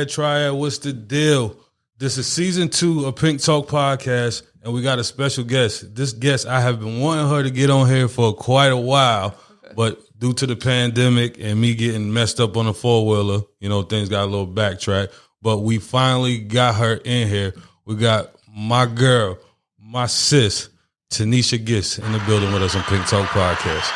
Triad, what's the deal? This is season 2 of Pink Talk Podcast, and we got a special guest. This guest, I have been wanting her to get on here for quite a while, but due to the pandemic and me getting messed up on a four-wheeler, things got a little backtrack. But we finally got her in here. We got my girl, my sis, Taneisha Gist, in the building with us on Pink Talk Podcast.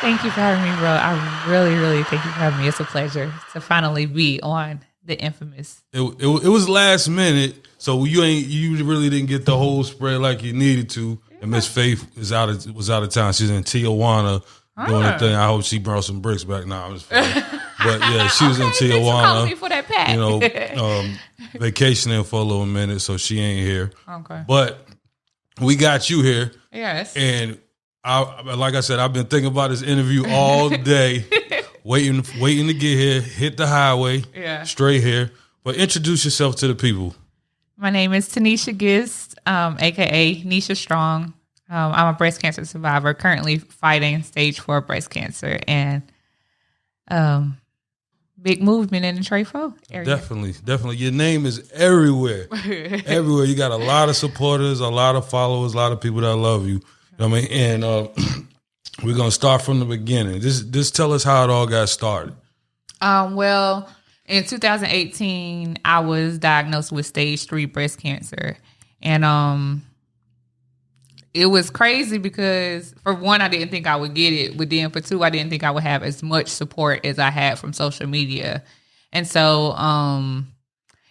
Thank you for having me, bro. I really, really thank you for having me. It's a pleasure to finally be on the infamous. It was last minute, so you really didn't get the whole spread like you needed to. Yeah. And Miss Faith was out of town. She's in Tijuana doing a thing. I hope she brought some bricks back now. I'm just but yeah, she was in Tijuana. Me for that pack. Vacationing for a little minute, so she ain't here. Okay, but we got you here. Yes, and like I said, I've been thinking about this interview all day. Waiting to get here, hit the highway, straight here. But introduce yourself to the people. My name is Taneisha Gist, a.k.a. Nisha Strong. I'm a breast cancer survivor, currently fighting stage 4 breast cancer, and big movement in the Trey 4 area. Definitely. Your name is everywhere. Everywhere. You got a lot of supporters, a lot of followers, a lot of people that love you. You know what I mean? And we're going to start from the beginning. Just tell us how it all got started. Well, in 2018, I was diagnosed with stage 3 breast cancer. And it was crazy because, for one, I didn't think I would get it. But then for two, I didn't think I would have as much support as I had from social media. And so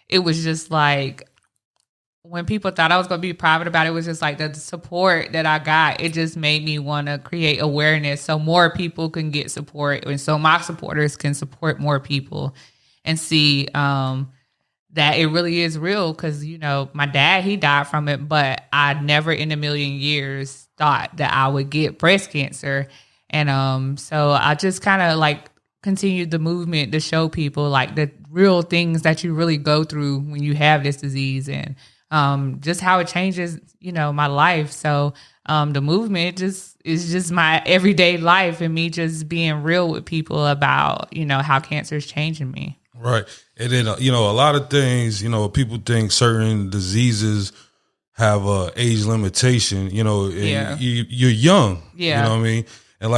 it was just like, when people thought I was going to be private about it, was just like the support that I got. It just made me want to create awareness so more people can get support, and so my supporters can support more people and see that it really is real. Because, my dad, he died from it, but I never in a million years thought that I would get breast cancer. And so I just kind of continued the movement to show people the real things that you really go through when you have this disease, and just how it changes, my life. So the movement is just my everyday life, and me just being real with people about, how cancer is changing me. Right. And then, a lot of things, people think certain diseases have a age limitation, and you're young. Yeah. You know what I mean? And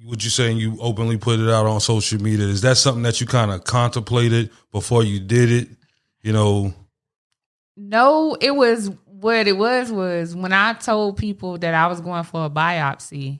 what you're saying, you openly put it out on social media. Is that something that you kind of contemplated before you did it? No, it was what it was when I told people that I was going for a biopsy,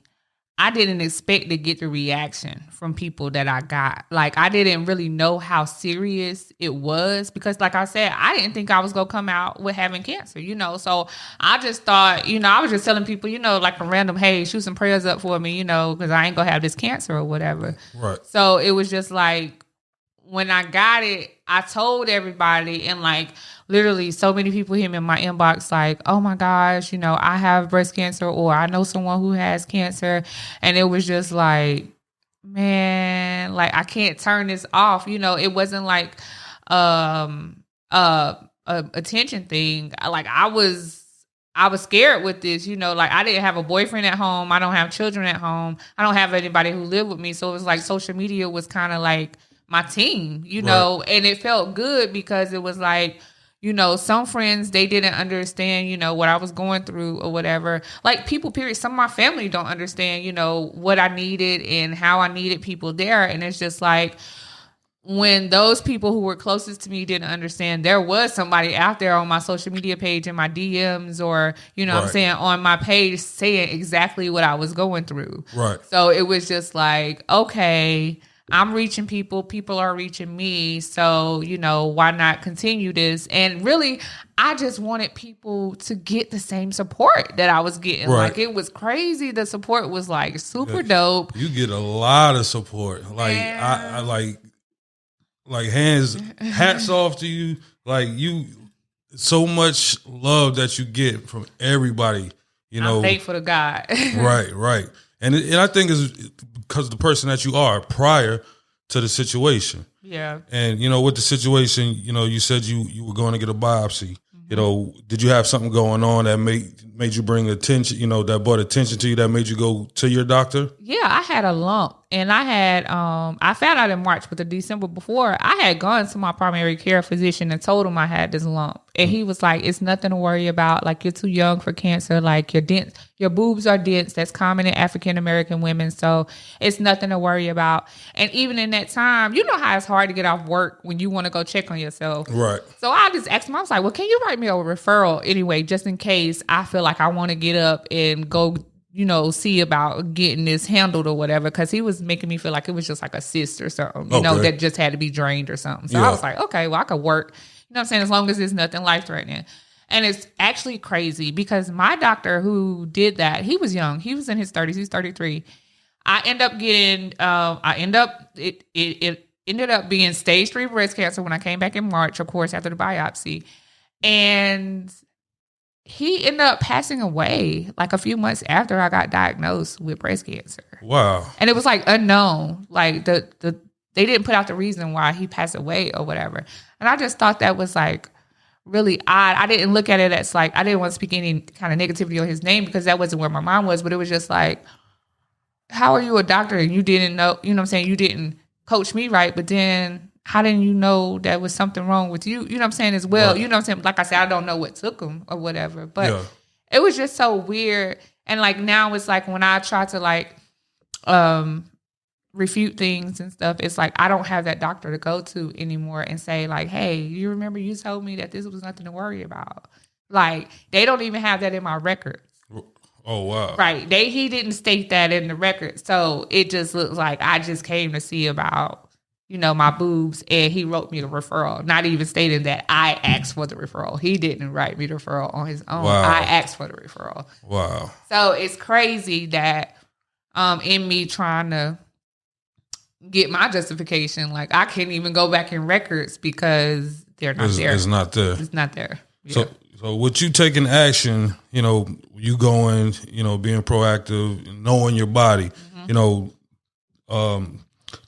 I didn't expect to get the reaction from people that I got. I didn't really know how serious it was because, like I said, I didn't think I was going to come out with having cancer, So I just thought, I was just telling people, a random, hey, shoot some prayers up for me, because I ain't going to have this cancer or whatever. Right. So it was just when I got it, I told everybody, and literally so many people hit me in my inbox oh my gosh, I have breast cancer, or I know someone who has cancer. And it was just man, I can't turn this off. It wasn't a attention thing. I was scared with this, I didn't have a boyfriend at home. I don't have children at home. I don't have anybody who lived with me. So it was social media was kind of my team, right. And it felt good because it was some friends, they didn't understand, what I was going through or whatever. People, period. Some of my family don't understand, what I needed and how I needed people there. And it's just when those people who were closest to me didn't understand, there was somebody out there on my social media page in my DMs or, right. what I'm saying, on my page saying exactly what I was going through. Right. So it was just okay, I'm reaching people are reaching me. So, why not continue this? And really, I just wanted people to get the same support that I was getting. Right. It was crazy. The support was super dope. You get a lot of support. I hats off to you. You, so much love that you get from everybody, I'm thankful to God. Right. And I think it's because of the person that you are prior to the situation. Yeah. And, with the situation, you said you were going to get a biopsy. You know, did you have something going on that made you bring attention, you know, that brought attention to you, that made you go to your doctor? Yeah, I had a lump, and I had I found out in March, but the December before, I had gone to my primary care physician and told him I had this lump. And he was like, it's nothing to worry about. Like, you're too young for cancer. Like, your boobs are dense. That's common in African American women. So it's nothing to worry about. And even in that time, you know how it's hard to get off work when you want to go check on yourself. Right. So I just asked him, I was like, well, can you write me a referral anyway, just in case I feel like I want to get up and go, you know, see about getting this handled or whatever. Because he was making me feel like it was just like a cyst or something, you know, that just had to be drained or something. So I was like, okay, well, I could work. You know what I'm saying? As long as it's nothing life-threatening. And it's actually crazy because my doctor who did that, he was young. He was in his 30s. He's 33. It ended up being stage 3 breast cancer when I came back in March, of course, after the biopsy. And he ended up passing away like a few months after I got diagnosed with breast cancer. Wow. And it was like unknown. Like they didn't put out the reason why he passed away or whatever. And I just thought that was like really odd. I didn't look at it as like, I didn't want to speak any kind of negativity on his name because that wasn't where my mind was, but it was just like, how are you a doctor and you didn't know, you know what I'm saying? You didn't coach me right, but then how didn't you know there was something wrong with you? You know what I'm saying as well? Right. You know what I'm saying? Like I said, I don't know what took him or whatever, but it was just so weird. And like now it's like when I try to like, refute things and stuff, it's like I don't have that doctor to go to anymore and say like, hey, you remember you told me that this was nothing to worry about. Like they don't even have that in my records. Oh wow. Right. He didn't state that in the record. So it just looks like I just came to see about, you know, my boobs, and he wrote me the referral, not even stating that I asked for the referral. He didn't write me the referral on his own. Wow. I asked for the referral. Wow. So it's crazy that in me trying to get my justification, like I can't even go back in records because they're not there. It's not there. It's not there. Yeah. So with you taking action, you know, you going, you know, being proactive, knowing your body, you know,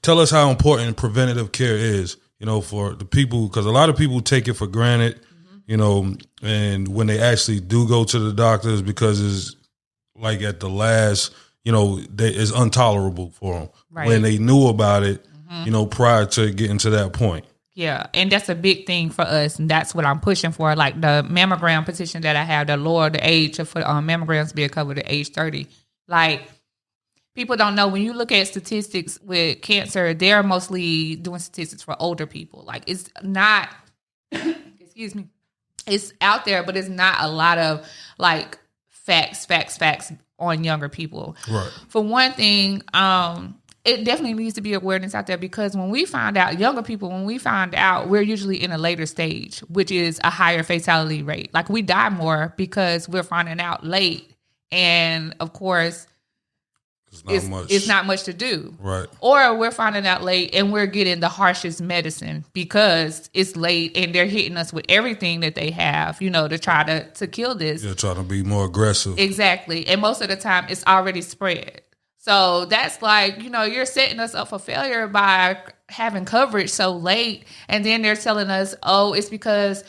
tell us how important preventative care is, you know, for the people, because a lot of people take it for granted, you know, and when they actually do go to the doctors, because it's like at the last, you know, it's intolerable for them when they knew about it, you know, prior to getting to that point. Yeah, and that's a big thing for us, and that's what I'm pushing for. Like the mammogram petition that I have, to lower the age for mammograms being covered at age 30. Like, people don't know, when you look at statistics with cancer, they're mostly doing statistics for older people. Like, it's not, excuse me, it's out there, but it's not a lot of, like, facts on younger people. Right. For one thing, it definitely needs to be awareness out there, because when we find out, younger people, when we find out, we're usually in a later stage, which is a higher fatality rate. Like, we die more because we're finding out late. And of course, it's not much to do. Right. Or we're finding out late and we're getting the harshest medicine because it's late and they're hitting us with everything that they have, you know, to try to kill this. They're trying to be more aggressive. Exactly. And most of the time it's already spread. So that's like, you know, you're setting us up for failure by having coverage so late. And then they're telling us, oh, it's because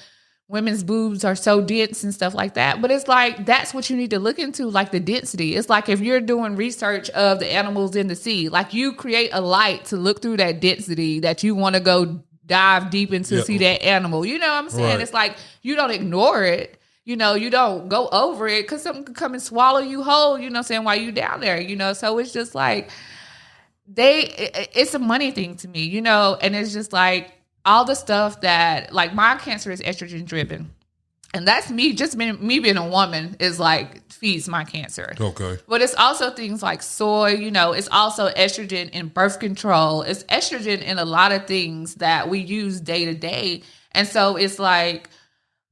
women's boobs are so dense and stuff like that. But it's like, that's what you need to look into, like the density. It's like if you're doing research of the animals in the sea, like you create a light to look through that density that you want to go dive deep into, see that animal. You know what I'm saying? Right. It's like, you don't ignore it. You know, you don't go over it because something could come and swallow you whole, you know what I'm saying, while you down there, you know? So it's just like, it's a money thing to me, you know? And it's just like all the stuff that, like, my cancer is estrogen driven. And that's me, just me being a woman is like, feeds my cancer. Okay. But it's also things like soy, you know, it's also estrogen in birth control. It's estrogen in a lot of things that we use day to day. And so it's like,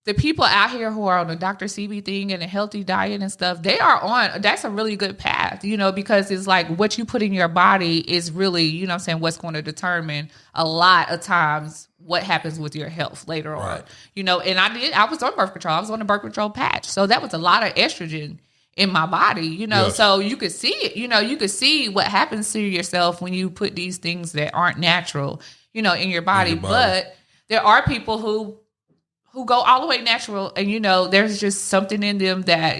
the people out here who are on the Dr. CB thing and a healthy diet and stuff, that's a really good path, you know, because it's like what you put in your body is really, you know what I'm saying, what's going to determine a lot of times what happens with your health later on, you know. And I was on birth control. I was on the birth control patch. So that was a lot of estrogen in my body, you know, so you could see it, you know, you could see what happens to yourself when you put these things that aren't natural, you know, in your body. But there are people who who go all the way natural, and there's just something in them that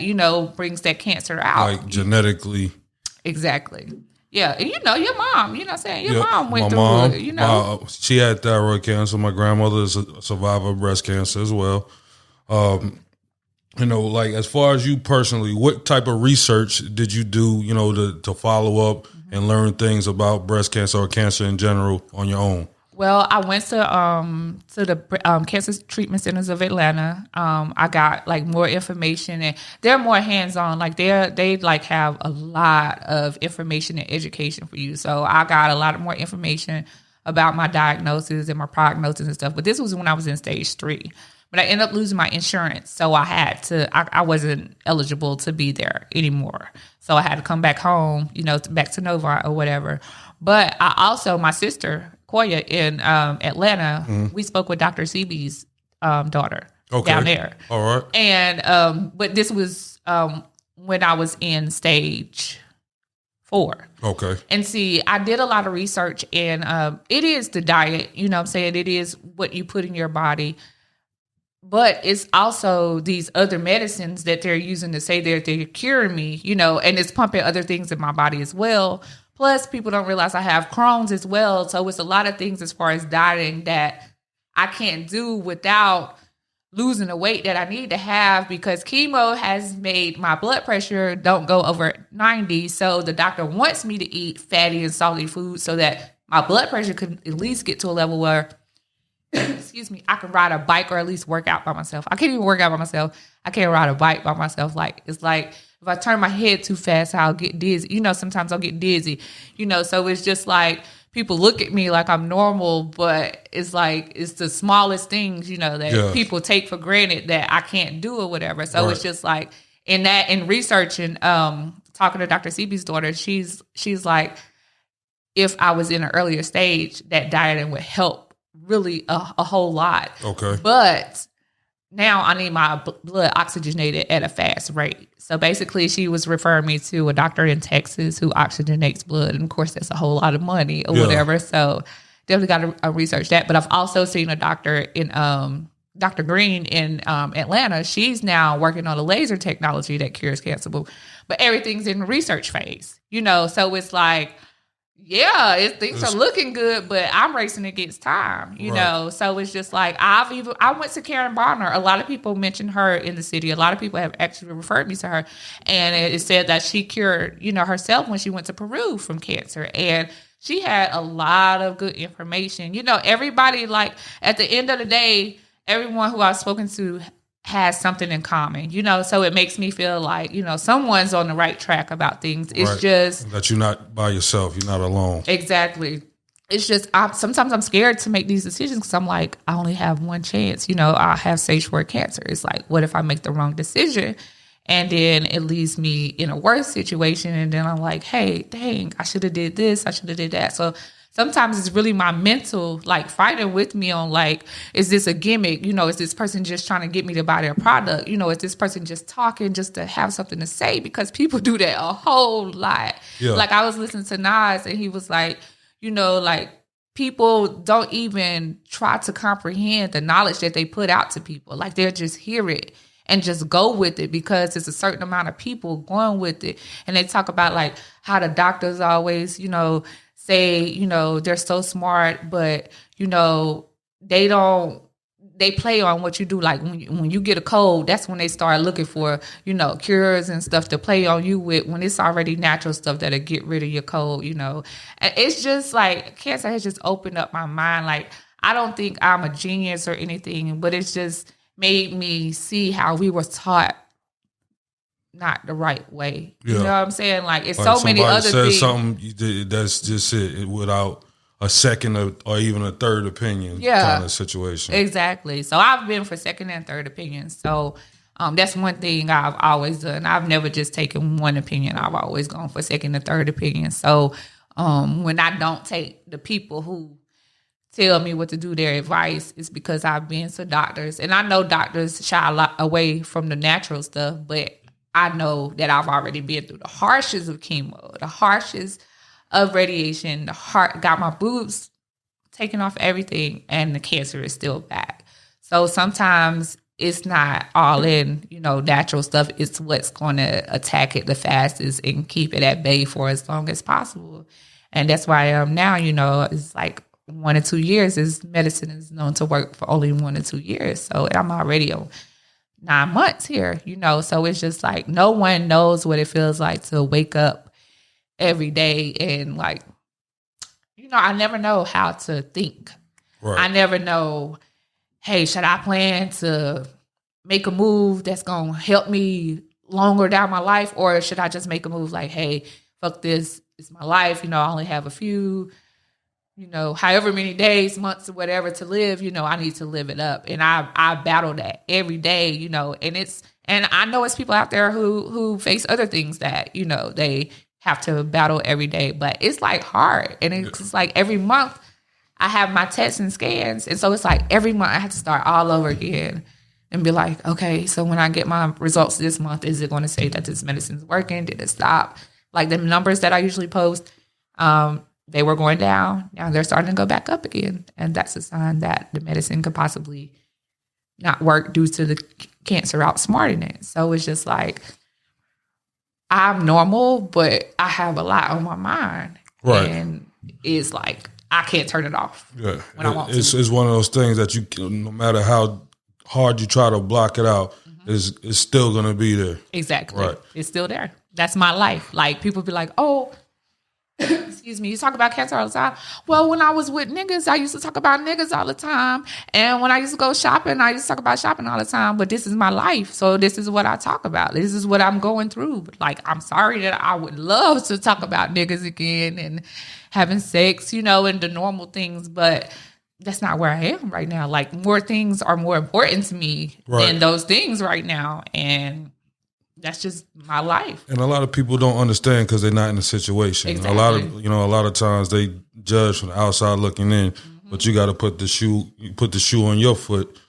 brings that cancer out, like genetically. Exactly. Yeah, and your mom, what I'm saying, your mom went through mom, it. She had thyroid cancer. My grandmother is a survivor of breast cancer as well. Like as far as you personally, what type of research did you do, to follow up and learn things about breast cancer or cancer in general on your own? Well, I went to the cancer treatment centers of Atlanta. I got like more information, and they're more hands on. Like they like have a lot of information and education for you. So I got a lot of more information about my diagnosis and my prognosis and stuff. But this was when I was in stage 3. But I ended up losing my insurance, so I wasn't eligible to be there anymore. So I had to come back home, back to Nova or whatever. But my sister, Koya, in Atlanta, we spoke with Dr. Seby's daughter down there. All right. And, but this was when I was in stage 4. Okay. And see, I did a lot of research, and it is the diet, it is what you put in your body. But it's also these other medicines that they're using to say they're curing me, and it's pumping other things in my body as well. Plus, people don't realize I have Crohn's as well. So it's a lot of things as far as dieting that I can't do without losing the weight that I need to have, because chemo has made my blood pressure don't go over 90. So the doctor wants me to eat fatty and salty food so that my blood pressure could at least get to a level where excuse me, I can ride a bike or at least work out by myself. I can't even work out by myself. I can't ride a bike by myself. Like, it's like if I turn my head too fast, I'll get dizzy. Sometimes I'll get dizzy, so it's just like people look at me like I'm normal, but it's like it's the smallest things, that people take for granted that I can't do or whatever. So It's just like in researching, talking to Dr. Seby's daughter, she's like, if I was in an earlier stage, that dieting would help really a whole lot. Okay. But now I need my blood oxygenated at a fast rate. So basically she was referring me to a doctor in Texas who oxygenates blood. And of course that's a whole lot of money or whatever. So definitely got to research that. But I've also seen a doctor in Dr. Green in Atlanta. She's now working on a laser technology that cures cancer. But everything's in the research phase, so it's like, things are looking good, but I'm racing against time, know. So it's just like I went to Karen Bonner. A lot of people mentioned her in the city. A lot of people have actually referred me to her, and it said that she cured, herself when she went to Peru from cancer, and she had a lot of good information. Everybody, like at the end of the day, everyone who I've spoken to has something in common, so it makes me feel like, someone's on the right track about things. It's just that you're not by yourself. You're not alone. Exactly. It's just, sometimes I'm scared to make these decisions because I'm like, I only have one chance. I have stage 4 cancer. It's like, what if I make the wrong decision and then it leaves me in a worse situation? And then I'm like, hey, dang, I should have did this. I should have did that. So sometimes it's really my mental, like, fighting with me on, like, is this a gimmick? Is this person just trying to get me to buy their product? Is this person just talking just to have something to say? Because people do that a whole lot. Yeah. Like, I was listening to Nas, and he was like, like, people don't even try to comprehend the knowledge that they put out to people. Like, they'll just hear it and just go with it because there's a certain amount of people going with it. And they talk about, like, how the doctors always, say, they're so smart, but, they play on what you do. Like when you get a cold, that's when they start looking for, cures and stuff to play on you with, when it's already natural stuff that'll get rid of your cold, And it's just like cancer has just opened up my mind. Like, I don't think I'm a genius or anything, but it's just made me see how we were taught not the right way. You know what I'm saying? Like, it's like so many other things. Something that's just it without a second or even a third opinion kind of situation. Exactly. So I've been for second and third opinions. So that's one thing I've always done. I've never just taken one opinion. I've always gone for second and third opinion. So when I don't take the people who tell me what to do, their advice, is because I've been to doctors. And I know doctors shy a lot away from the natural stuff, but I know that I've already been through the harshest of chemo, the harshest of radiation, got my boobs taken off everything, and the cancer is still back. So sometimes it's not all in, natural stuff. It's what's going to attack it the fastest and keep it at bay for as long as possible. And that's why I am now, it's like 1 or 2 years. Medicine is known to work for only 1 or 2 years. So I'm already on 9 months here, So it's just like no one knows what it feels like to wake up every day and like, I never know how to think. Right. I never know, hey, should I plan to make a move that's going to help me longer down my life? Or should I just make a move like, hey, fuck this, it's my life. I only have a few, however many days, months, or whatever to live, I need to live it up. And I battle that every day, and I know it's people out there who face other things that, they have to battle every day, but it's like hard. And it's like every month I have my tests and scans. And so it's like every month I have to start all over again and be like, okay, so when I get my results this month, is it going to say that this medicine's working? Did it stop? Like the numbers that I usually post, they were going down. Now they're starting to go back up again. And that's a sign that the medicine could possibly not work due to the cancer outsmarting it. So it's just like, I'm normal, but I have a lot on my mind. Right. And it's like, I can't turn it off. Yeah. When I want to. It's one of those things that no matter how hard you try to block it out, it's still going to be there. Exactly. Right. It's still there. That's my life. Like people be like, oh, excuse me, you talk about cancer all the time. Well, when I was with niggas, I used to talk about niggas all the time. And when I used to go shopping, I used to talk about shopping all the time. But this is my life. So this is what I talk about. This is what I'm going through. Like, I'm sorry that I would love to talk about niggas again and having sex, and the normal things. But that's not where I am right now. Like, more things are more important to me than those things right now. And that's just my life. And a lot of people don't understand because they're not in the situation. Exactly. A lot of times they judge from the outside looking in, but you got to put the shoe on your foot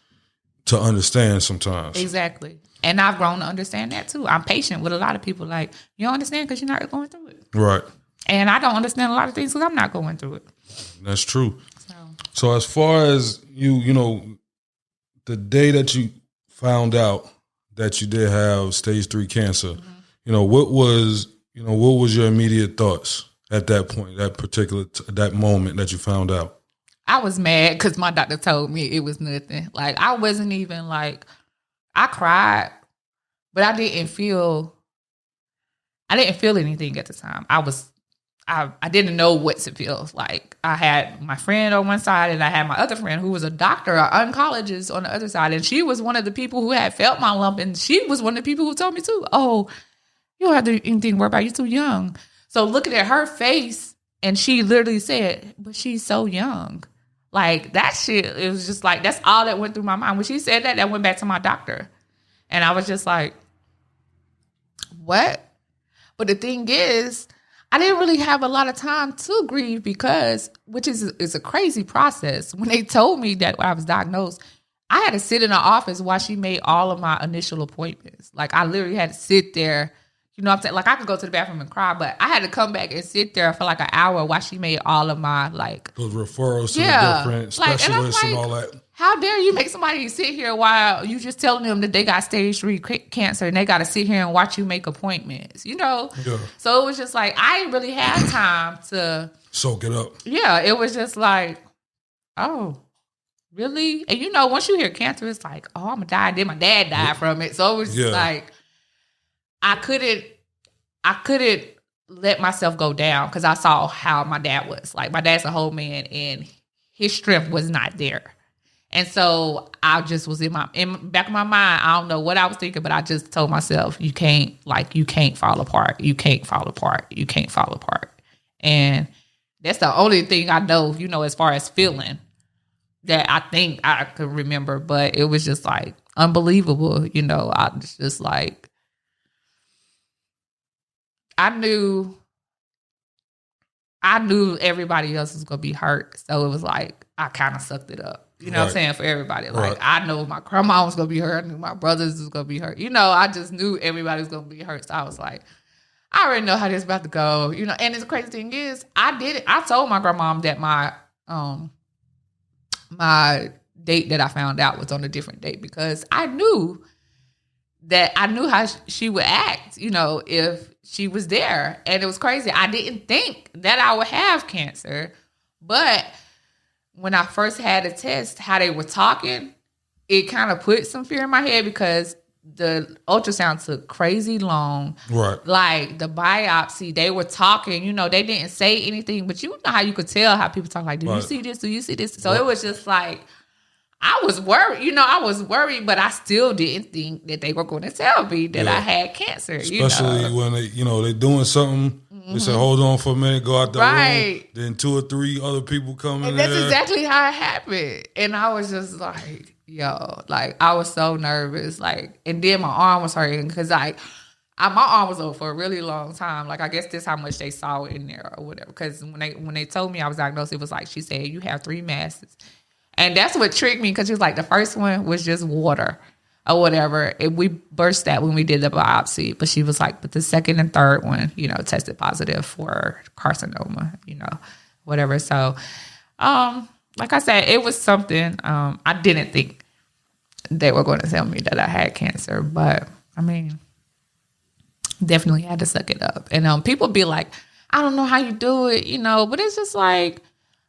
to understand sometimes. Exactly. And I've grown to understand that too. I'm patient with a lot of people. Like, you don't understand because you're not going through it. Right. And I don't understand a lot of things because I'm not going through it. That's true. So as far as the day that you found out that you did have stage 3 cancer, what was your immediate thoughts at that point, that moment that you found out? I was mad because my doctor told me it was nothing. Like, I wasn't even like, I cried, but I didn't feel anything at the time. I didn't know what to feel like. I had my friend on one side and I had my other friend who was a doctor, an oncologist on the other side. And she was one of the people who had felt my lump. And she was one of the people who told me too, oh, you don't have to anything to worry about. You're too young. So looking at her face, and she literally said, but she's so young. Like, that shit, it was just like, that's all that went through my mind. When she said that went back to my doctor. And I was just like, what? But the thing is, I didn't really have a lot of time to grieve because, which is a crazy process. When they told me that I was diagnosed, I had to sit in the office while she made all of my initial appointments. Like, I literally had to sit there. You know what I'm saying? Like, I could go to the bathroom and cry, but I had to come back and sit there for like an hour while she made all of my, like... those referrals to the different specialists and all that. How dare you make somebody sit here while you just telling them that they got stage 3 cancer and they got to sit here and watch you make appointments, Yeah. So it was just like, I didn't really have time to... soak it up. Yeah, it was just like, oh, really? And once you hear cancer, it's like, oh, I'm going to die. Then my dad died from it. So it was just like... I couldn't let myself go down because I saw how my dad was. Like, my dad's a whole man and his strength was not there. And so I just was in back of my mind, I don't know what I was thinking, but I just told myself, you can't fall apart. You can't fall apart. You can't fall apart. And that's the only thing I know, as far as feeling that I think I could remember. But it was just like unbelievable. I was just like, I knew everybody else was going to be hurt. So it was like, I kind of sucked it up. You know what I'm saying? For everybody. Like, I know my grandma was going to be hurt. I knew my brothers was going to be hurt. I just knew everybody was going to be hurt. So I was like, I already know how this is about to go. And the crazy thing is, I did it. I told my grandma that my date that I found out was on a different date because I knew how she would act, if she was there. And it was crazy. I didn't think that I would have cancer. But when I first had the test, how they were talking, it kind of put some fear in my head because the ultrasound took crazy long. Right. Like the biopsy, they were talking, they didn't say anything, but you know how you could tell how people talk like, do you see this? Do you see this? So it was just like, I was worried, but I still didn't think that they were going to tell me that I had cancer. Especially when they're doing something. Mm-hmm. They say, hold on for a minute, go out the room. Then 2 or 3 other people come in there. And that's exactly how it happened. And I was just like, I was so nervous. And then my arm was hurting because my arm was over for a really long time. I guess this how much they saw in there or whatever. Because when they told me I was diagnosed, it was she said, you have 3 masses. And that's what tricked me because she was like, the first one was just water or whatever. We burst that when we did the biopsy. But she was like, but the second and third one, tested positive for carcinoma, whatever. So, like I said, it was something. I didn't think they were going to tell me that I had cancer. But, definitely had to suck it up. And people be like, I don't know how you do it, but it's just like,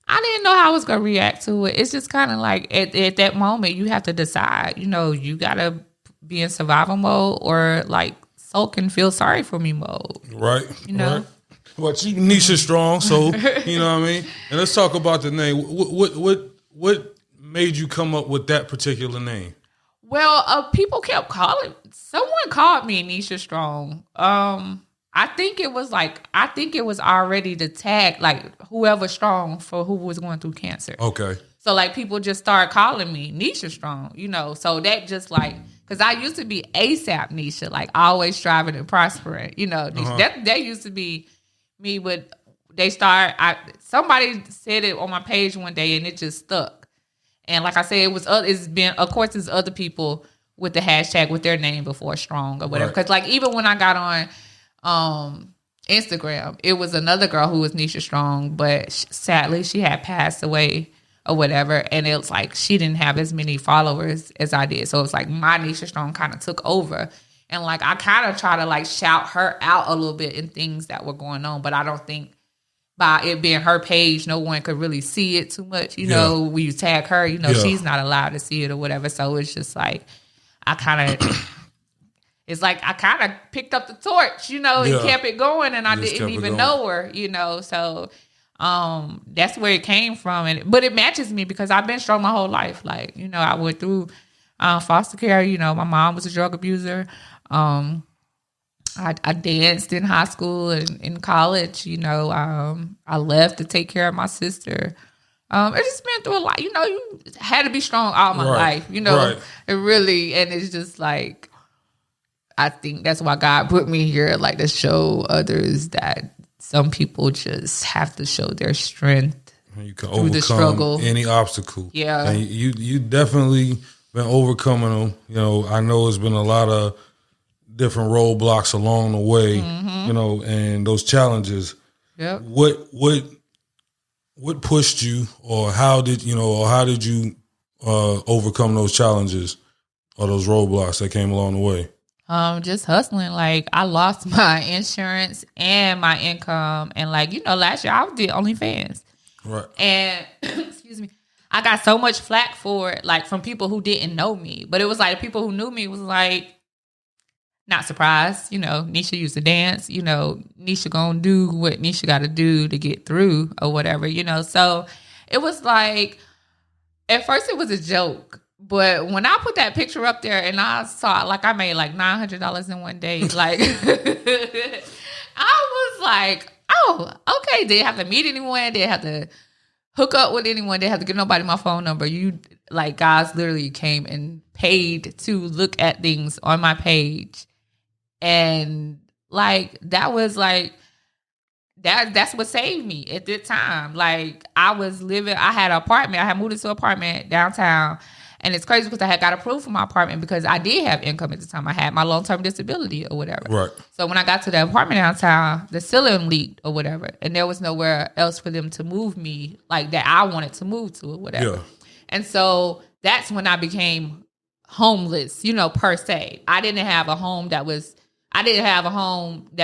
I didn't know how I was going to react to it. It's just kind of like at that moment, you have to decide, you got to be in survival mode or sulk and feel sorry for me mode. Right. Right. Well, you Nisha Strong, so, you know what I mean? And let's talk about the name. What made you come up with that particular name? Well, people kept someone called me Nisha Strong. I think it was already the tag, whoever strong for who was going through cancer. Okay. So people just started calling me Nisha Strong, so that just because I used to be ASAP Nisha, always striving and prospering, Nisha. Uh-huh. That used to be me, but somebody said it on my page one day and it just stuck. And like I said, there's other people with the hashtag with their name before Strong or whatever. Because even when I got on Instagram, it was another girl who was Nisha Strong, but sadly she had passed away or whatever, and it was she didn't have as many followers as I did, so it's my Nisha Strong kind of took over, and I kind of try to shout her out a little bit in things that were going on, but I don't think by it being her page, no one could really see it too much, when you tag her, she's not allowed to see it or whatever, so it's just I kind of it's I kind of picked up the torch, and kept it going, and I didn't even know her, So that's where it came from, but it matches me because I've been strong my whole life. I went through foster care. My mom was a drug abuser. I danced in high school and in college. I left to take care of my sister. It's just been through a lot. You had to be strong all my life. It really, and it's just I think that's why God put me here, to show others that some people just have to show their strength. You can overcome the struggle, any obstacle. Yeah, and you definitely been overcoming them. I know it's been a lot of different roadblocks along the way. Mm-hmm. And those challenges. Yep. What pushed you, or how did you overcome those challenges or those roadblocks that came along the way? Just hustling. I lost my insurance and my income. And last year I did OnlyFans. Right. And, excuse me, I got so much flack for it, from people who didn't know me. But it was the people who knew me was not surprised. Nisha used to dance. Nisha gonna do what Nisha got to do to get through or whatever, So it was at first it was a joke. But when I put that picture up there and I saw I made $900 in one day, I was oh, okay. Didn't have to meet anyone. Didn't have to hook up with anyone. Didn't have to give nobody my phone number. Guys literally came and paid to look at things on my page. And that was that's what saved me at that time. I had an apartment. I had moved into an apartment downtown. And it's crazy because I had got approved for my apartment because I did have income at the time. I had my long-term disability or whatever. Right. So when I got to the apartment downtown, the ceiling leaked or whatever. And there was nowhere else for them to move me that I wanted to move to or whatever. Yeah. And so that's when I became homeless, per se. I didn't have a home that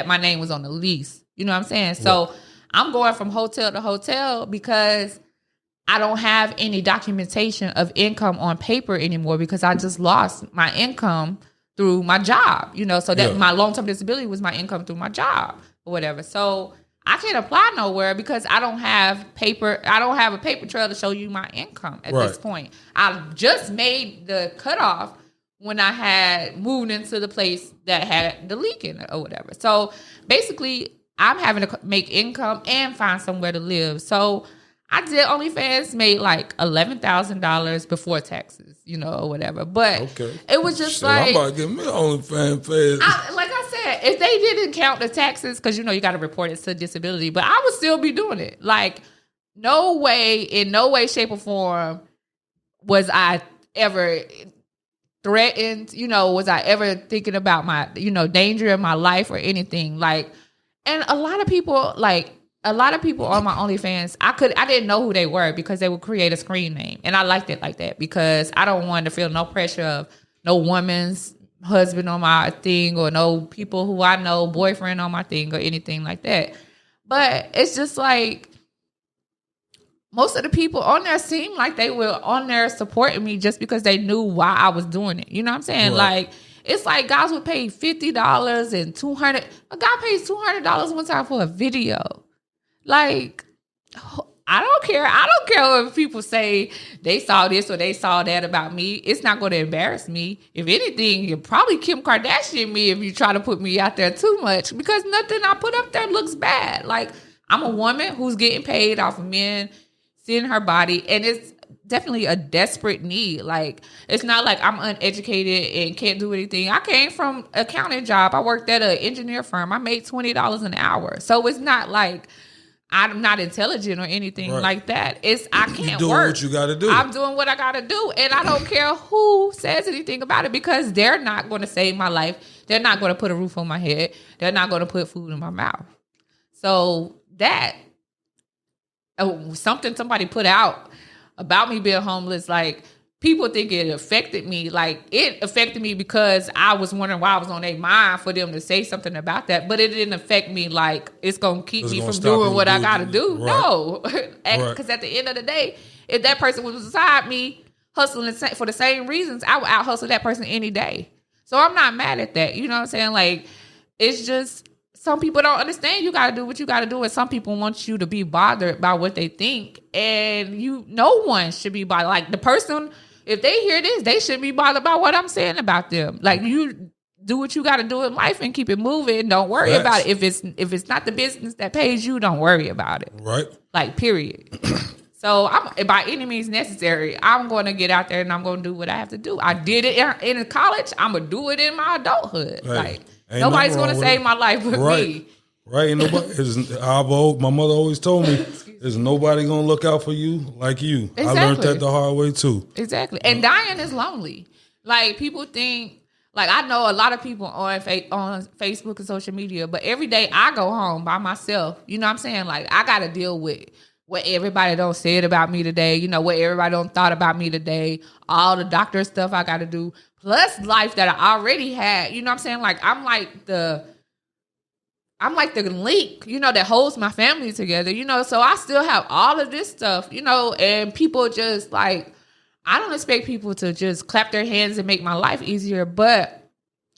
my name was on the lease. You know what I'm saying? So I'm going from hotel to hotel because I don't have any documentation of income on paper anymore because I just lost my income through my job, so that my long-term disability was my income through my job or whatever. So I can't apply nowhere because I don't have paper. I don't have a paper trail to show you my income at this point. I just made the cutoff when I had moved into the place that had the leak in it or whatever. So basically, I'm having to make income and find somewhere to live. So I did OnlyFans, made like $11,000 before taxes, or whatever. But it was just like, I'm about to get me OnlyFans phase. Like I said, if they didn't count the taxes, because you got to report it to disability, but I would still be doing it. Like, in no way, shape, or form was I ever threatened. Was I ever thinking about my, danger in my life or anything. Like, and a lot of people on my OnlyFans, I didn't know who they were because they would create a screen name. And I liked it like that because I don't want to feel no pressure of no woman's husband on my thing or no people who I know, boyfriend on my thing or anything like that. But it's just like most of the people on there seemed like they were on there supporting me just because they knew why I was doing it. You know what I'm saying? Right. Like, it's like guys would pay $50 and $200. A guy pays $200 one time for a video. Like, I don't care. I don't care if people say they saw this or they saw that about me. It's not going to embarrass me. If anything, you're probably Kim Kardashian me if you try to put me out there too much because nothing I put up there looks bad. Like, I'm a woman who's getting paid off of men seeing her body, and it's definitely a desperate need. Like, it's not like I'm uneducated and can't do anything. I came from an accounting job. I worked at an engineer firm. I made $20 an hour. So it's not like I'm not intelligent or anything like that. It's I can't doing work. What you got to do. I'm doing what I got to do, and I don't care who says anything about it because they're not going to save my life. They're not going to put a roof on my head. They're not going to put food in my mouth. So that something somebody put out about me being homeless, like, people think it affected me. Like, it affected me because I was wondering why I was on their mind for them to say something about that. But it didn't affect me like it's going to keep me from doing what I got to do. Right. No. Because at the end of the day, if that person was beside me hustling for the same reasons, I would out-hustle that person any day. So I'm not mad at that. You know what I'm saying? Like, it's just some people don't understand you got to do what you got to do, and some people want you to be bothered by what they think, and no one should be bothered. Like, the person, if they hear this, they shouldn't be bothered by what I'm saying about them. Like, you do what you got to do in life and keep it moving. Don't worry about it. If it's not the business that pays you, don't worry about it. Right. Like, period. So I'm, by any means necessary, I'm going to get out there and I'm going to do what I have to do. I did it in college. I'm going to do it in my adulthood. Hey. Like, nobody's going to save my life but me. Right. Ain't nobody. My mother always told me, there's nobody going to look out for you like you. Exactly. I learned that the hard way too. Exactly. And dying is lonely. Like, people think, like, I know a lot of people on Facebook and social media, but every day I go home by myself. You know what I'm saying? Like, I got to deal with what everybody don't said about me today, what everybody don't thought about me today, all the doctor stuff I got to do, plus life that I already had. You know what I'm saying? Like, I'm like the link, that holds my family together, so I still have all of this stuff, and people just like, I don't expect people to just clap their hands and make my life easier, but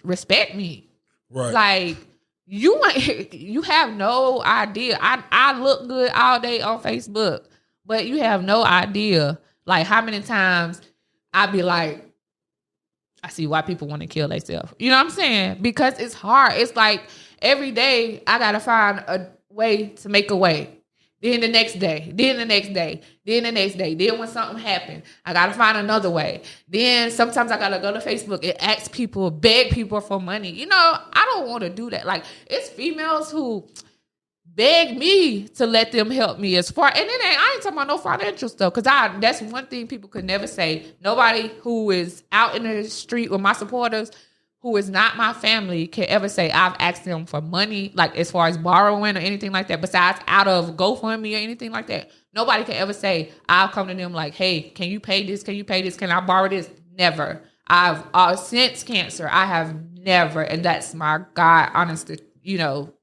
respect me. Right. Like, you have no idea. I look good all day on Facebook, but you have no idea, like, how many times I be like, I see why people want to kill themselves. You know what I'm saying? Because it's hard. It's like every day I got to find a way to make a way. Then the next day, then the next day, then the next day. Then when something happened, I got to find another way. Then sometimes I got to go to Facebook and ask people, beg people for money. I don't want to do that. Like, it's females who beg me to let them help me as far. And I ain't talking about no financial stuff, because that's one thing people could never say. Nobody who is out in the street with my supporters who is not my family can ever say I've asked them for money, like as far as borrowing or anything like that, besides out of GoFundMe or anything like that. Nobody can ever say I'll come to them like, hey, can you pay this? Can you pay this? Can I borrow this? Never. I've since cancer, I have never, and that's my God honest,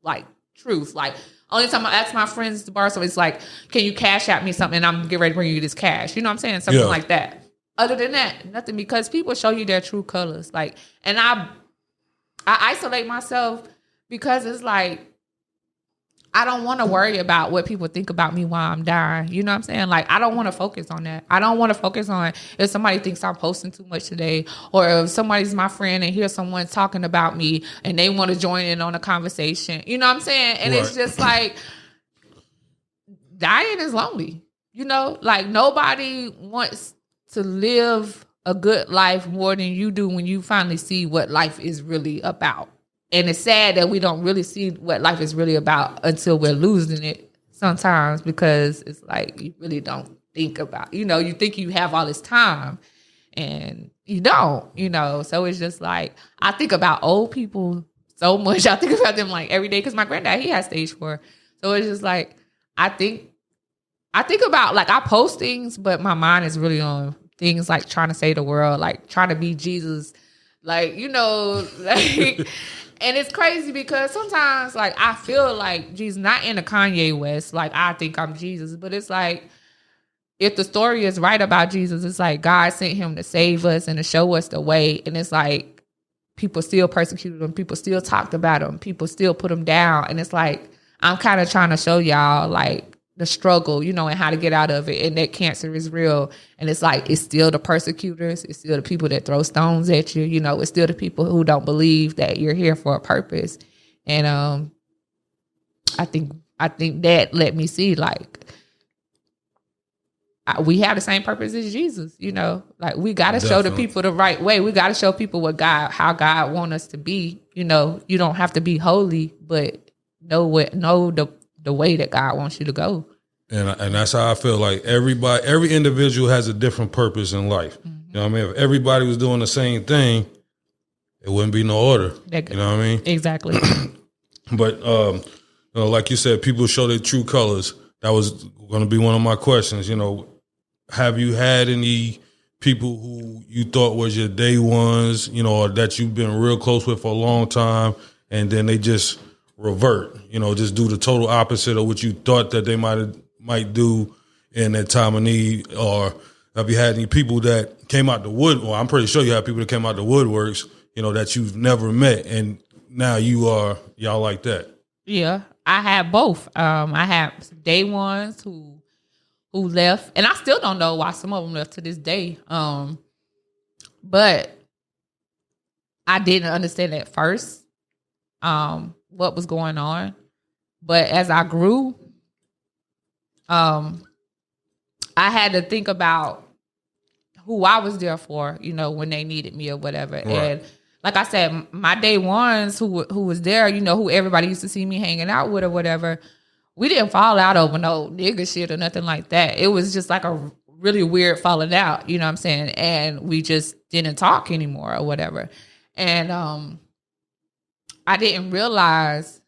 like truth. Like only time I ask my friends to borrow something, it's like, can you cash out me something and I'm getting ready to bring you this cash? You know what I'm saying? Something like that. Other than that, nothing, because people show you their true colors. Like, and I isolate myself because it's like, I don't want to worry about what people think about me while I'm dying. You know what I'm saying? Like, I don't want to focus on that. I don't want to focus on if somebody thinks I'm posting too much today, or if somebody's my friend and hear someone talking about me and they want to join in on a conversation. You know what I'm saying? And It's just like, dying is lonely. Like nobody wants to live a good life more than you do when you finally see what life is really about. And it's sad that we don't really see what life is really about until we're losing it sometimes, because it's like you really don't think about, you think you have all this time and you don't, So it's just like, I think about old people so much. I think about them like every day because my granddad, he has stage 4. So it's just like, I think about, like, I post things, but my mind is really on things like trying to save the world, like trying to be Jesus, like, like, and it's crazy because sometimes, like, I feel like Jesus, not in a Kanye West, like, I think I'm Jesus, but it's like, if the story is right about Jesus, it's like God sent him to save us and to show us the way. And it's like, people still persecuted him. People still talked about him. People still put him down. And it's like, I'm kind of trying to show y'all, like, the struggle, and how to get out of it, and that cancer is real. And it's like, it's still the persecutors, it's still the people that throw stones at you, it's still the people who don't believe that you're here for a purpose. And I think that let me see, like, we have the same purpose as Jesus, like, we got to show the people the right way. We got to show people how God want us to be. You don't have to be holy, but know the way that God wants you to go. And that's how I feel. Like, every individual has a different purpose in life. Mm-hmm. You know what I mean? If everybody was doing the same thing, it wouldn't be no order. You know what I mean? Exactly. But like you said, people show their true colors. That was going to be one of my questions. Have you had any people who you thought was your day ones, or that you've been real close with for a long time, and then they just revert, just do the total opposite of what you thought that they might do in that time of need? Or have you had any people that came out the wood? Well, I'm pretty sure you have people that came out the woodworks, that you've never met, and now y'all like that. Yeah, I have both. I have some day ones who left, and I still don't know why some of them left to this day. But I didn't understand at first what was going on. But as I grew, I had to think about who I was there for, when they needed me or whatever. Right. And like I said, my day ones who was there, who everybody used to see me hanging out with or whatever, we didn't fall out over no nigga shit or nothing like that. It was just like a really weird falling out, you know what I'm saying? And we just didn't talk anymore or whatever. And I didn't realize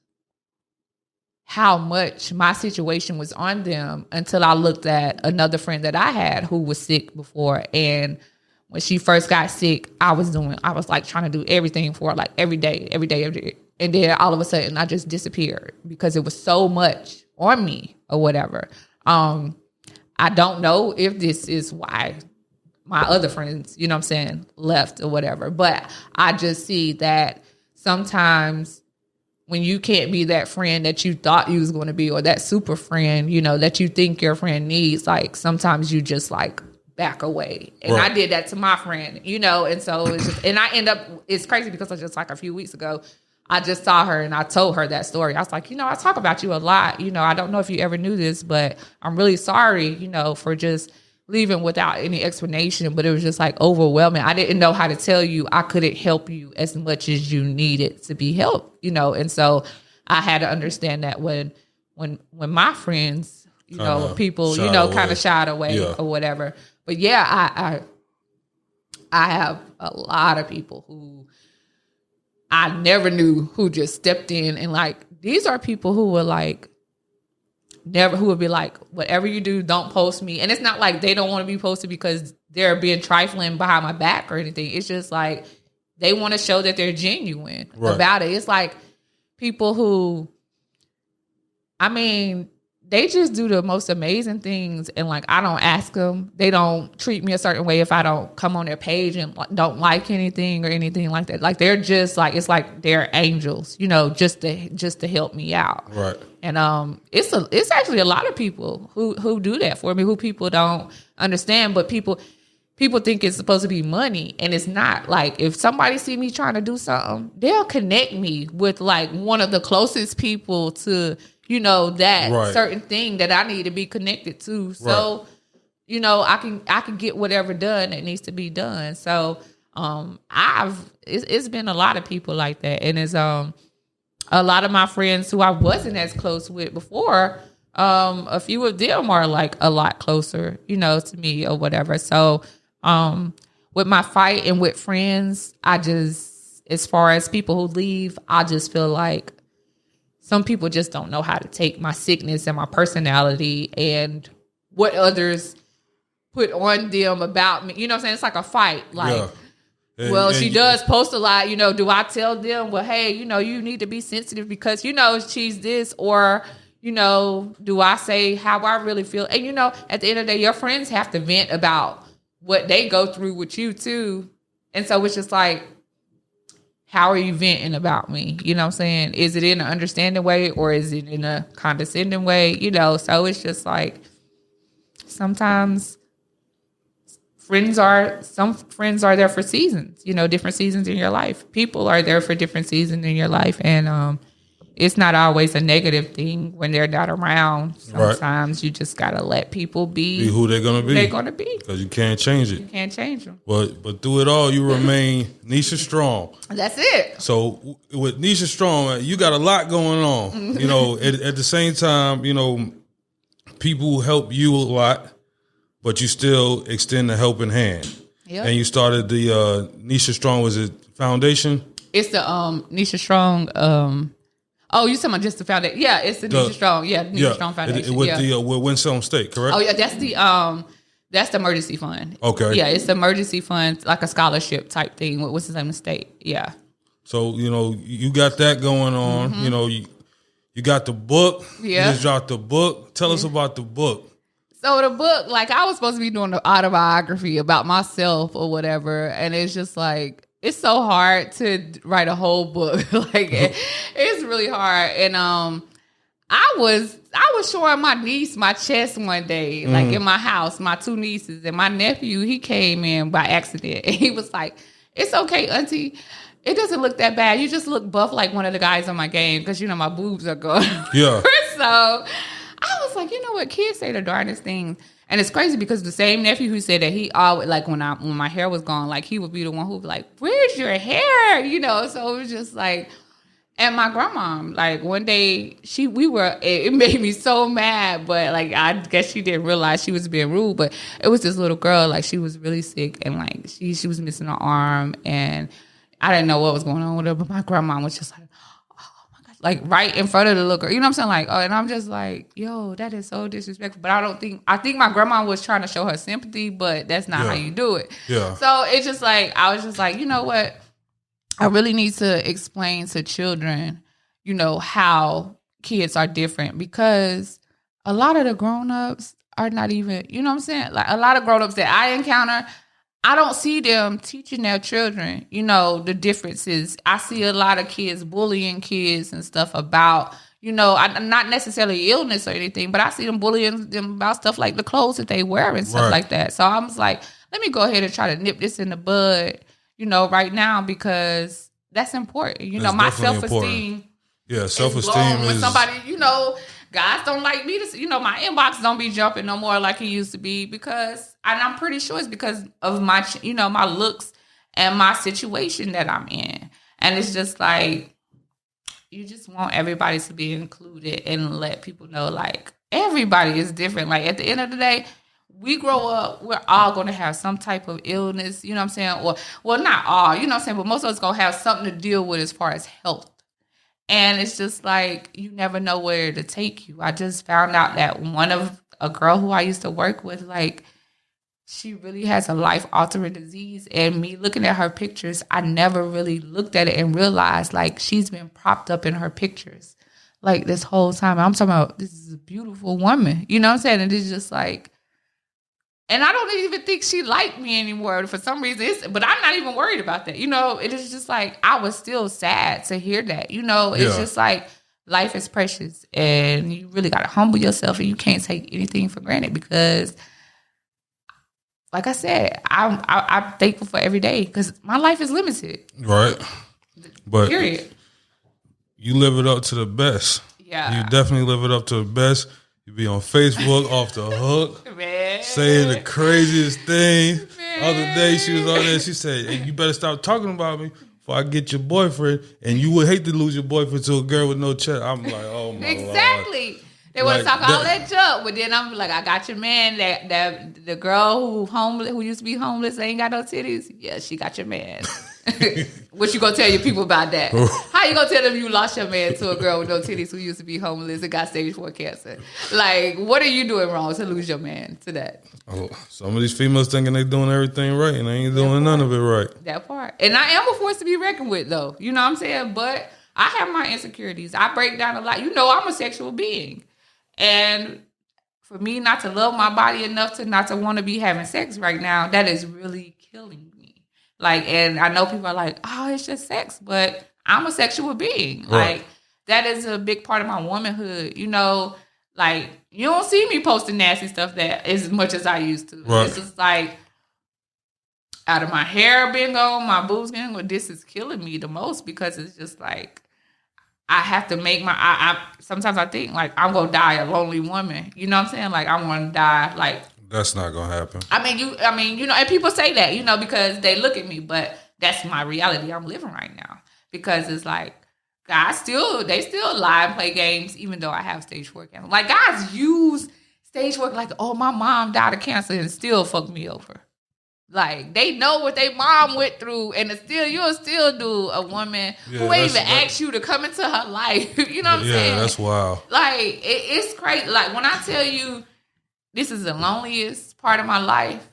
how much my situation was on them until I looked at another friend that I had who was sick before. And when she first got sick, I was like trying to do everything for her, like every day. And then all of a sudden I just disappeared because it was so much on me or whatever. I don't know if this is why my other friends, you know what I'm saying, left or whatever. But I just see that sometimes when you can't be that friend that you thought you was going to be, or that super friend, that you think your friend needs, like sometimes you just like back away. And right. I did that to my friend, and so it's just, and it's crazy because I just like a few weeks ago, I just saw her and I told her that story. I was like, I talk about you a lot. I don't know if you ever knew this, but I'm really sorry, for just leaving without any explanation. But it was just like overwhelming. I didn't know how to tell you. I couldn't help you as much as you needed to be helped, And so I had to understand that when my friends, people, kind of shied away or whatever. But yeah, I have a lot of people who I never knew who just stepped in and like, these are people who were like, who would be like, whatever you do, don't post me. And it's not like they don't want to be posted because they're being trifling behind my back or anything. It's just like, they want to show that they're genuine about it. It's like people who, I mean, they just do the most amazing things. And like, I don't ask them. They don't treat me a certain way if I don't come on their page and don't like anything or anything like that. Like, they're just like, it's like they're angels, you know, just to help me out. Right. And it's actually a lot of people who do that for me, who people don't understand, but people think it's supposed to be money, and it's not. Like, if somebody see me trying to do something, they'll connect me with like one of the closest people to, you know, that certain thing that I need to be connected to. So, you know, I can get whatever done that needs to be done. So, it's been a lot of people like that, and it's a lot of my friends who I wasn't as close with before. A few of them are like a lot closer, you know, to me or whatever. So, with my fight and with friends, as far as people who leave, I just feel like some people just don't know how to take my sickness and my personality and what others put on them about me. You know what I'm saying? It's like a fight. Like, and she does post a lot. You know, do I tell them, well, hey, you know, you need to be sensitive because, you know, she's this, or, you know, do I say how I really feel? And, you know, at the end of the day, your friends have to vent about what they go through with you too. And so it's just like, how are you venting about me? You know what I'm saying? Is it in an understanding way or is it in a condescending way? You know, so it's just like, sometimes some friends are there for seasons, you know, different seasons in your life. People are there for different seasons in your life. And it's not always a negative thing when they're not around. Sometimes you just got to let people be who they're going to be. They're going to be. Because you can't change it. You can't change them. But through it all, you remain Nisha Strong. That's it. So with Nisha Strong, you got a lot going on. You know, at the same time, you know, people help you a lot, but you still extend the helping hand. Yep. And you started the Nisha Strong, was it foundation? It's the Nisha Strong. Oh, you talking about just the foundation? Yeah, it's the Nisha Strong. Yeah, Nisha Strong Foundation. With Winston State, correct? Oh yeah, that's the emergency fund. Okay. Yeah, it's the emergency fund, like a scholarship type thing. What's the name of the state? Yeah. So, you know, you got that going on. Mm-hmm. You know, you got the book. Yeah. You just dropped the book. Tell us about the book. So the book, like, I was supposed to be doing an autobiography about myself or whatever, and it's just like, it's so hard to write a whole book. Like, it's really hard. And I was showing my niece my chest one day, like in my house, my two nieces, and my nephew, he came in by accident, and he was like, "It's okay, Auntie. It doesn't look that bad. You just look buff like one of the guys on my game because, you know, my boobs are gone." Yeah. So I was like, you know what? Kids say the darndest things. And it's crazy because the same nephew who said that he always, like, when my hair was gone, like, he would be the one who would be like, "Where's your hair?" You know, so it was just like, and my grandma, like, one day it made me so mad, but like, I guess she didn't realize she was being rude, but it was this little girl, like, she was really sick and like, she was missing her arm and I didn't know what was going on with her, but my grandma was just like, like right in front of the little girl. You know what I'm saying? Like, oh, and I'm just like, yo, that is so disrespectful. But I think my grandma was trying to show her sympathy, but that's not how you do it. Yeah. So it's just like, I was just like, you know what? I really need to explain to children, you know, how kids are different because a lot of the grown-ups are not even, you know what I'm saying? Like a lot of grown-ups that I encounter, I don't see them teaching their children, you know, the differences. I see a lot of kids bullying kids and stuff about, you know, not necessarily illness or anything, but I see them bullying them about stuff like the clothes that they wear and stuff like that. So I was like, let me go ahead and try to nip this in the bud, you know, right now because that's important. You know, my self-esteem. Yeah, self-esteem is... When somebody, you know, guys don't like me to, you know, my inbox don't be jumping no more like it used to be because, and I'm pretty sure it's because of my, you know, my looks and my situation that I'm in. And it's just like, you just want everybody to be included and let people know, like, everybody is different. Like, at the end of the day, we grow up, we're all going to have some type of illness, you know what I'm saying? Or, well, not all, you know what I'm saying? But most of us going to have something to deal with as far as health. And it's just like, you never know where to take you. I just found out that a girl who I used to work with, like, she really has a life-altering disease. And me looking at her pictures, I never really looked at it and realized, like, she's been propped up in her pictures, like, this whole time. I'm talking about, this is a beautiful woman. You know what I'm saying? And it's just like, and I don't even think she liked me anymore for some reason. But I'm not even worried about that. You know, it is just like, I was still sad to hear that. You know, it's just like, life is precious. And you really got to humble yourself. And you can't take anything for granted because, like I said, I'm thankful for every day because my life is limited. Right. But period. You live it up to the best. Yeah. You definitely live it up to the best. You be on Facebook off the hook, man, saying the craziest thing. Man. Other day she was on there. She said, "Hey, you better stop talking about me before I get your boyfriend." And you would hate to lose your boyfriend to a girl with no check. I'm like, oh my exactly. Lord. They want to talk all that junk, but then I'm like, I got your man. That the girl who used to be homeless, ain't got no titties. Yeah, she got your man. What you gonna tell your people about that? How you gonna tell them you lost your man to a girl with no titties who used to be homeless and got stage 4 cancer? Like, what are you doing wrong to lose your man to that? Oh, some of these females thinking they doing everything right and they ain't doing none of it right. That part. And I am a force to be reckoned with, though. You know what I'm saying? But I have my insecurities. I break down a lot. You know, I'm a sexual being. And for me not to love my body enough to not to want to be having sex right now, that is really killing me. Like, and I know people are like, oh, it's just sex, but I'm a sexual being. Right. Like, that is a big part of my womanhood. You know, like, you don't see me posting nasty stuff that as much as I used to. Right. It's just like, out of my hair being gone, my boobs being gone, this is killing me the most because it's just like, I have to make I sometimes I think, like, I'm going to die a lonely woman. You know what I'm saying? Like, I'm going to die, like. That's not going to happen. I mean, you know, and people say that, you know, because they look at me, but that's my reality I'm living right now. Because it's like, guys they still lie and play games, even though I have stage 4 cancer. Like, guys use stage 4, like, oh, my mom died of cancer and still fuck me over. Like, they know what their mom went through, and you'll still do a woman who ain't even asked you to come into her life. You know what I'm saying? Yeah, that's wild. Like, it's crazy. Like, when I tell you this is the loneliest part of my life,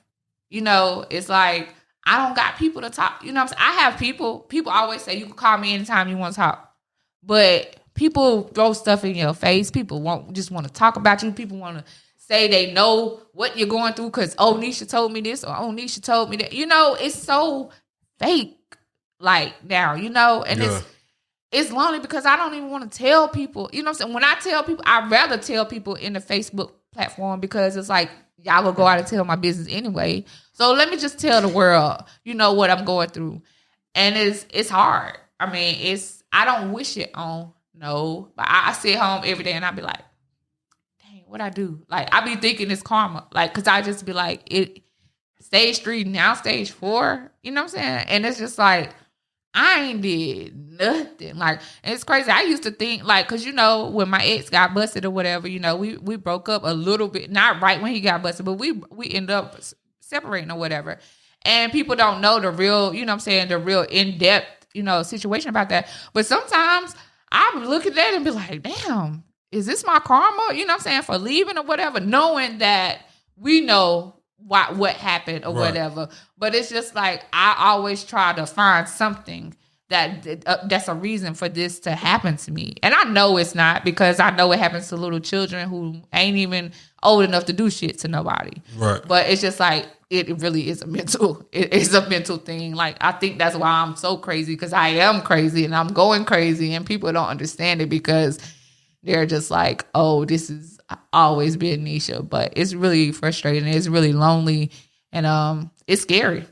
you know, it's like, I don't got people to talk. You know what I'm saying? I have people always say, you can call me anytime you want to talk. But people throw stuff in your face. People just want to talk about you. People want to say they know what you're going through because, oh, Nisha told me this or, oh, Nisha told me that. You know, it's so fake, like, now, you know? And it's lonely because I don't even want to tell people. You know what I'm saying? When I tell people, I'd rather tell people in the Facebook platform because it's like, y'all will go out and tell my business anyway. So let me just tell the world, you know, what I'm going through. And it's hard. I mean, I don't wish it on, no. But I sit home every day and I be like, what I do? Like, I be thinking it's karma. Like, cause I just be like, stage 3, now stage 4. You know what I'm saying? And it's just like, I ain't did nothing. Like, and it's crazy. I used to think, like, cause you know, when my ex got busted or whatever, you know, we broke up a little bit, not right when he got busted, but we ended up separating or whatever. And people don't know the real, you know what I'm saying, the real in-depth, you know, situation about that. But sometimes I would look at that and be like, damn, is this my karma? You know what I'm saying? For leaving or whatever, knowing that we know what happened or whatever. But it's just like, I always try to find something that's a reason for this to happen to me. And I know it's not, because I know it happens to little children who ain't even old enough to do shit to nobody. Right. But it's just like, it really is it's a mental thing. Like, I think that's why I'm so crazy, because I am crazy and I'm going crazy and people don't understand it because they're just like, oh, this is always been Nisha. But it's really frustrating. It's really lonely. And it's scary.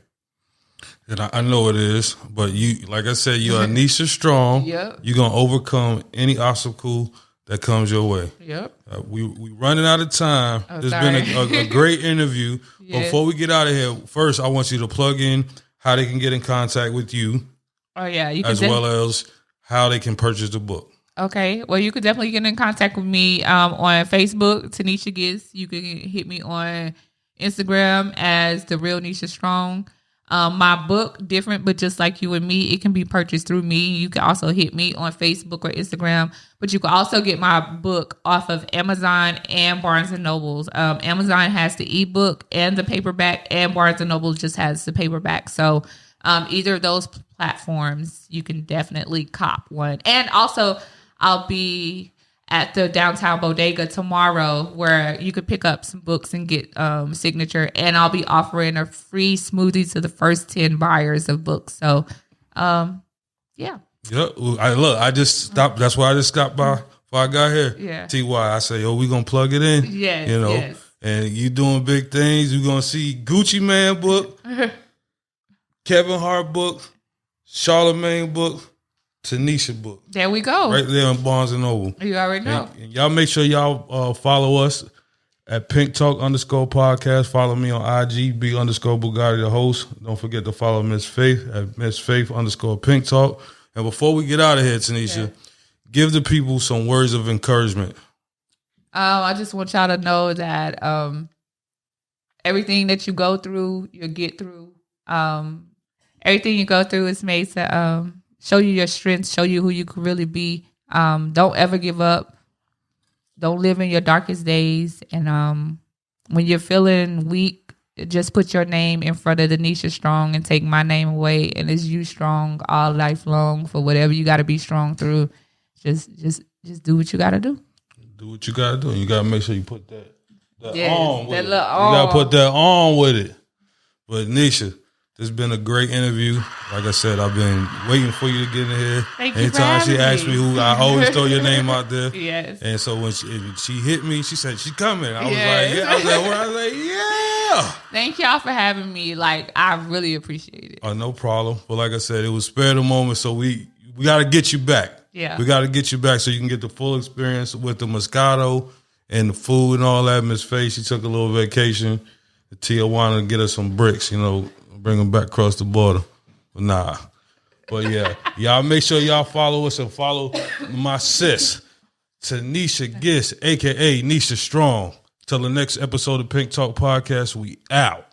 And I know it is. But you, like I said, you are Nisha Strong. Yep. You're going to overcome any obstacle that comes your way. Yep. We running out of time. It's been a great interview. Yes. Before we get out of here, first, I want you to plug in how they can get in contact with you. Oh, yeah. You can as well as how they can purchase the book. Okay. Well, you could definitely get in contact with me on Facebook, Taneisha Gist. You can hit me on Instagram as The Real Nisha Strong. My book, different, but just like you and me, it can be purchased through me. You can also hit me on Facebook or Instagram, but you can also get my book off of Amazon and Barnes & Nobles. Amazon has the ebook and the paperback, and Barnes & Noble just has the paperback. So either of those platforms, you can definitely cop one. And also, I'll be at the downtown bodega tomorrow where you could pick up some books and get signature. And I'll be offering a free smoothie to the first 10 buyers of books. So, yeah. Yep. I just stopped. That's why I just stopped by before I got here. Yeah. TY, I say, we going to plug it in. Yes, you know, yes. And you doing big things. You're going to see Gucci Man book, Kevin Hart book, Charlamagne book, Taneisha book. There we go. Right there on Barnes & Noble. You already know. And y'all make sure y'all follow us at Pink Talk _podcast. Follow me on IG, B_Bugatti, the host. Don't forget to follow Miss Faith at Miss Faith _Pink Talk. And before we get out of here, Taneisha, give the people some words of encouragement. I just want y'all to know that everything that you go through, you'll get through. Everything you go through is made to show you your strengths, show you who you can really be. Don't ever give up. Don't live in your darkest days. And when you're feeling weak, just put your name in front of the Nisha Strong and take my name away. And it's you strong all life long for whatever you got to be strong through. Just do what you got to do. Do what you got to do. And you got to make sure you put that on with it. You on. got to put that on with it. But Nisha, this has been a great interview. Like I said, I've been waiting for you to get in here. Thank you Anytime for she having asked me who, I always throw your name out there. Yes. And so when she hit me, she said, she's coming. I was Yes. like, yeah. I was like, yeah. Thank y'all for having me. Like, I really appreciate it. No problem. But like I said, it was spare the moment, so we got to get you back. Yeah. We got to get you back so you can get the full experience with the Moscato and the food and all that. Miss Faye, she took a little vacation to Tijuana to get us some bricks, bring them back across the border. But nah. But yeah, y'all make sure y'all follow us and follow my sis, Taneisha Gist, a.k.a. Nisha Strong. Till the next episode of Pink Talk Podcast, we out.